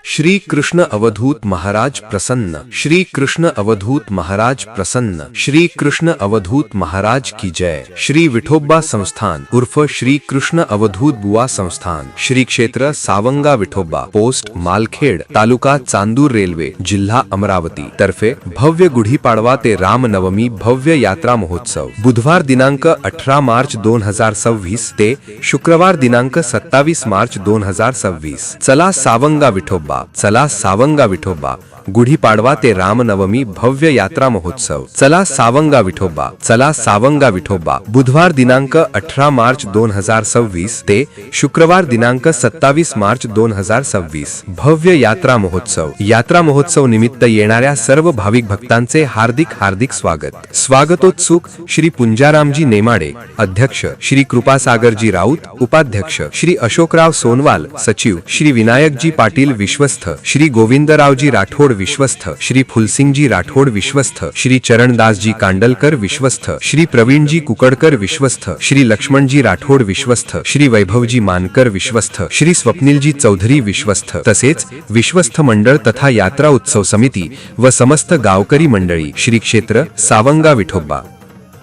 श्री कृष्ण अवधूत महाराज प्रसन्न। श्री कृष्ण अवधूत महाराज प्रसन्न। श्री कृष्ण अवधूत महाराज की जय। श्री विठोबा संस्थान उर्फ श्री कृष्ण अवधूत बुवा संस्थान, श्री क्षेत्र सावंगा विठोबा, पोस्ट मालखेड, तालुका चांदूर, रेल्वे, जिल्हा अमरावती तर्फे भव्य गुढीपाडवा ते रामनवमी भव्य यात्रा महोत्सव बुधवार दिनांक 18 मार्च 2026 ते शुक्रवार दिनांक 27 मार्च 2026। चला सावंगा विठोबा, चला सावंगा विठोबा। गुढीपाडवा ते रामनवमी भव्य यात्रा महोत्सव। चला सावंगा विठोबा, चला सावंगा विठोबा। बुधवार दिनांक 18 मार्च 2026 ते शुक्रवार दिनांक 27 मार्च 2026 भव्य यात्रा महोत्सव। यात्रा महोत्सव निमित्त येणाऱ्या सर्व भाविक भक्तांचे हार्दिक हार्दिक स्वागत। स्वागतोत्सुक श्री पुंजारामजी नेमाडे अध्यक्ष, श्री कृपासागरजी राऊत उपाध्यक्ष, श्री अशोकराव सोनवाल सचिव, श्री विनायकजी पाटील विश्वस्त, श्री गोविंदरावजी राठोड विश्वस्त, श्री फुलसिंगजी राठोड विश्वस्त, श्री चरणदासजी कांडलकर विश्वस्त, श्री प्रवीणजी कुकडकर विश्वस्त, श्री लक्ष्मणजी राठोड विश्वस्त, श्री वैभवजी मानकर विश्वस्त, श्री स्वप्निलजी चौधरी विश्वस्त, तसेच विश्वस्त मंडळ तथा यात्रा उत्सव समिती व समस्त गावकरी मंडळी, श्री क्षेत्र सावंगा विठोबा।